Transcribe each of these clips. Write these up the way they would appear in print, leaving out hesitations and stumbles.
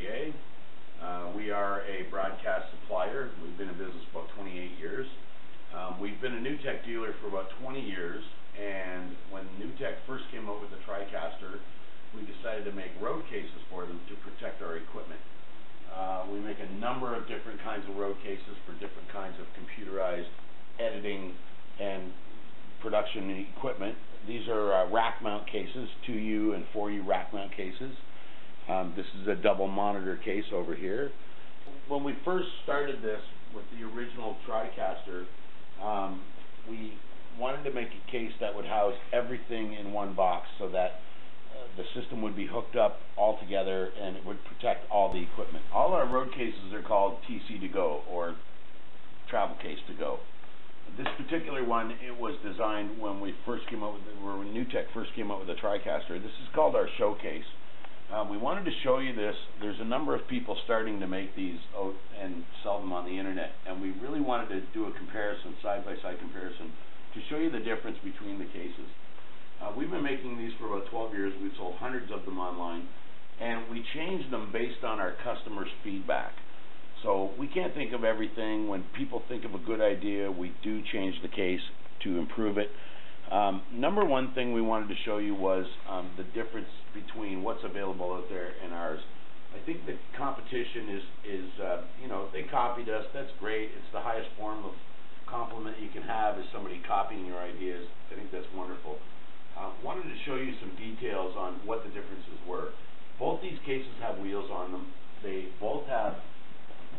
CA. We are a broadcast supplier. We've been in business about 28 years. We've been a NewTek dealer for about 20 years, and when NewTek first came out with the TriCaster, we decided to make road cases for them to protect our equipment. We make a number of different kinds of road cases for different kinds of computerized editing and production equipment. These are rack mount cases, 2U and 4U rack mount cases. This is a double monitor case over here. When we first started this with the original TriCaster, we wanted to make a case that would house everything in one box so that the system would be hooked up all together and it would protect all the equipment. All our road cases are called TC2GO, or travel case to go. This particular one, it was designed when we first came out with when NewTek first came out with the TriCaster. This is called our Showcase. We wanted to show you this. There's a number of people starting to make these out and sell them on the internet, and we really wanted to do a comparison, side-by-side comparison, to show you the difference between the cases. We've been making these for about 12 years. We've sold hundreds of them online, and we changed them based on our customers' feedback. So we can't think of everything. When people think of a good idea, we do change the case to improve it. Number one thing we wanted to show you was the difference between what's available out there and ours. I think the competition is they copied us. That's great. It's the highest form of compliment you can have, is somebody copying your ideas. I think that's wonderful. Wanted to show you some details on what the differences were. Both these cases have wheels on them. They both have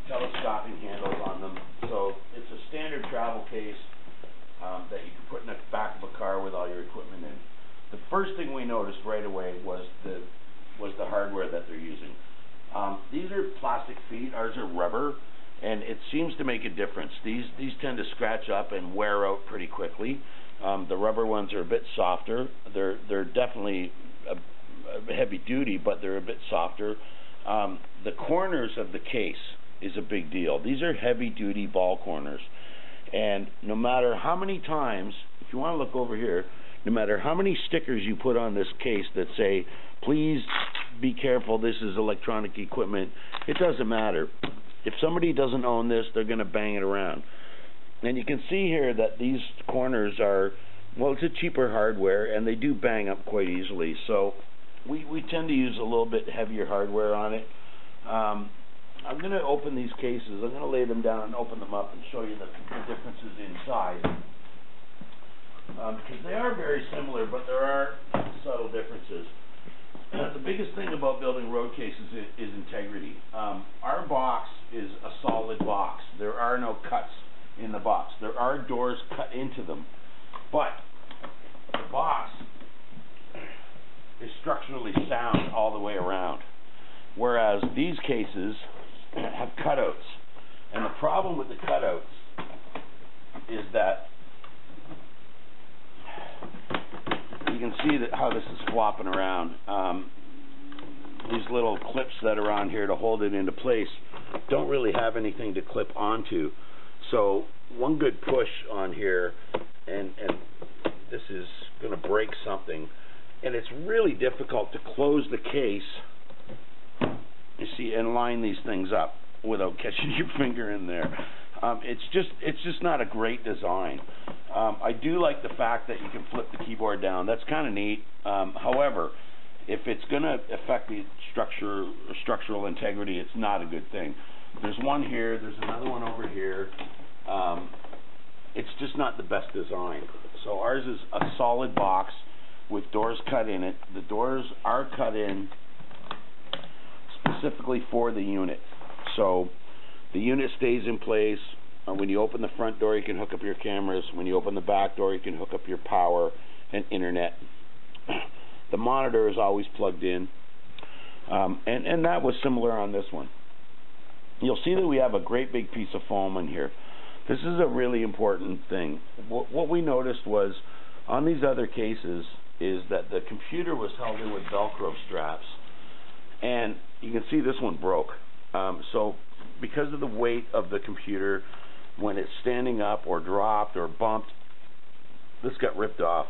telescoping handles on them. So it's a standard travel case that you can put in the back of a car with all your equipment in. The first thing we noticed right away was the hardware that they're using. These are plastic feet. Ours are rubber, and it seems to make a difference. These tend to scratch up and wear out pretty quickly. The rubber ones are a bit softer. They're definitely heavy duty, but they're a bit softer. The corners of the case is a big deal. These are heavy duty ball corners. And no matter how many times, if you want to look over here, no matter how many stickers you put on this case that say, please be careful, this is electronic equipment, it doesn't matter. If somebody doesn't own this, they're going to bang it around. And you can see here that these corners are, well, it's a cheaper hardware, and they do bang up quite easily. So we tend to use a little bit heavier hardware on it. I'm going to open these cases. I'm going to lay them down and open them up and show you the differences in size. Because they are very similar, but there are subtle differences. The biggest thing about building road cases is integrity. Our box is a solid box. There are no cuts in the box. There are doors cut into them, but the box is structurally sound all the way around, whereas these cases have cutouts. And the problem with the cutouts is that you can see that how this is flopping around. These little clips that are on here to hold it into place don't really have anything to clip onto. So one good push on here and this is going to break something. And it's really difficult to close the case, you see, and line these things up without catching your finger in there. It's just not a great design. I do like the fact that you can flip the keyboard down. That's kind of neat. However, if it's going to affect the structural integrity, it's not a good thing. There's one here. There's another one over here. It's just not the best design. So ours is a solid box with doors cut in it. The doors are cut in specifically for the unit. So the unit stays in place. When you open the front door, you can hook up your cameras. When you open the back door, you can hook up your power and internet. The monitor is always plugged in. And that was similar on this one. You'll see that we have a great big piece of foam in here. This is a really important thing. What we noticed was on these other cases is that the computer was held in with Velcro straps. And you can see this one broke. So because of the weight of the computer, when it's standing up or dropped or bumped, this got ripped off.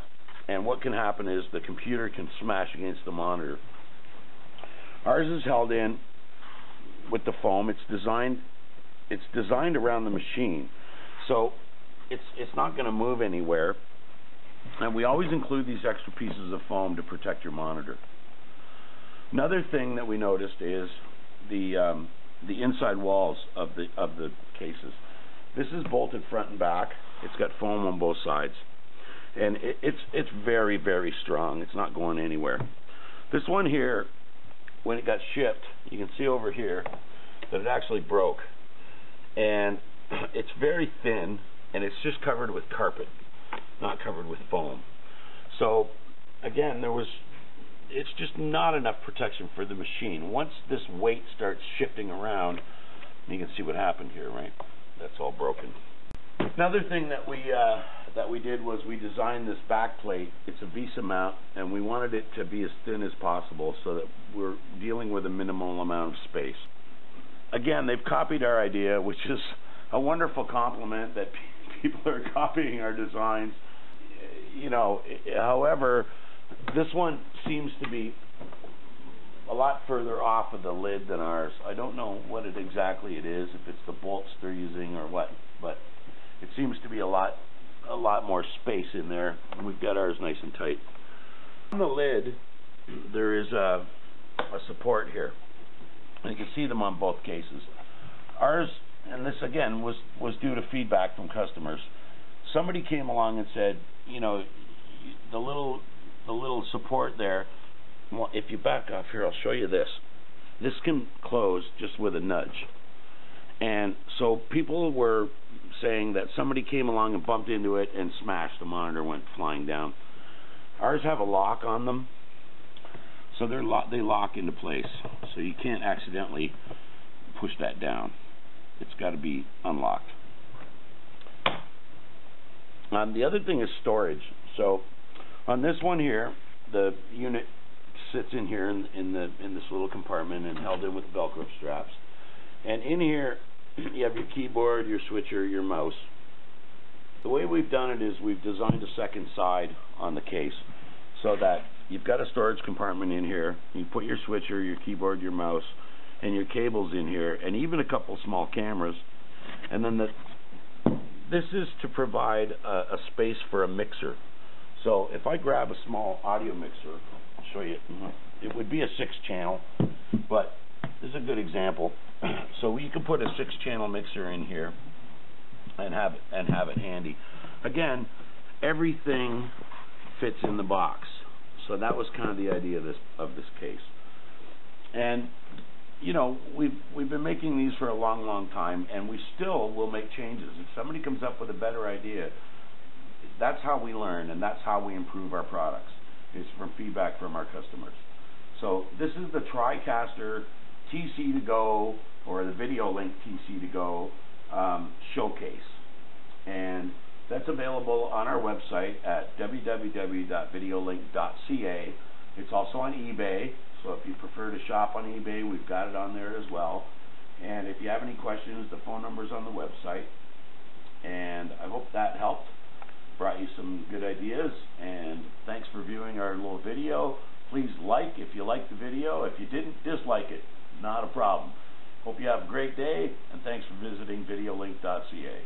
And what can happen is the computer can smash against the monitor. Ours is held in with the foam. It's designed around the machine, so it's not going to move anywhere. And we always include these extra pieces of foam to protect your monitor. Another thing that we noticed is the inside walls of the cases. This is bolted front and back. It's got foam on both sides, and it's very, very strong. It's not going anywhere. This one here, when it got shipped, you can see over here that it actually broke, and it's very thin, and it's just covered with carpet, not covered with foam. So again, it's just not enough protection for the machine. Once this weight starts shifting around, you can see what happened here, right? That's all broken. Another thing that we did was we designed this back plate. It's a vesa mount, and we wanted it to be as thin as possible so that we're dealing with a minimal amount of space. Again, they've copied our idea, which is a wonderful compliment that people are copying our designs. You know, however, this one seems to be a lot further off of the lid than ours. I don't know what exactly it is, if it's the bolts they're using or what, but it seems to be a lot more space in there. We've got ours nice and tight. On the lid, there is a support here, and you can see them on both cases. Ours, and this again was due to feedback from customers. Somebody came along and said, you know, the little support there, well, if you back off here, I'll show you this. This can close just with a nudge. And so people were saying that somebody came along and bumped into it and smashed. The monitor went flying down. Ours have a lock on them, so they lock into place. So you can't accidentally push that down. It's got to be unlocked. The other thing is storage. So on this one here, the unit sits in here in this little compartment and held in with Velcro straps. And in here, you have your keyboard, your switcher, your mouse. The way we've done it is we've designed a second side on the case so that you've got a storage compartment in here. You put your switcher, your keyboard, your mouse, and your cables in here, and even a couple small cameras. And then this is to provide a space for a mixer. So if I grab a small audio mixer, I'll show you. It would be a 6-channel, but this is a good example. So you can put a 6-channel mixer in here and have it handy. Again, everything fits in the box. So that was kind of the idea of this case. And you know, we've been making these for a long time, and we still will make changes. If somebody comes up with a better idea, that's how we learn, and that's how we improve our products, is from feedback from our customers. So this is the TriCaster TC2GO, or the Videolink TC2GO Showcase, and that's available on our website at www.videolink.ca. It's also on eBay, so if you prefer to shop on eBay, we've got it on there as well. And if you have any questions, the phone number's on the website. And I hope that helped, brought you some good ideas, and thanks for viewing our little video. Please like if you liked the video. If you didn't, dislike it. Not a problem. Hope you have a great day, and thanks for visiting videolink.ca.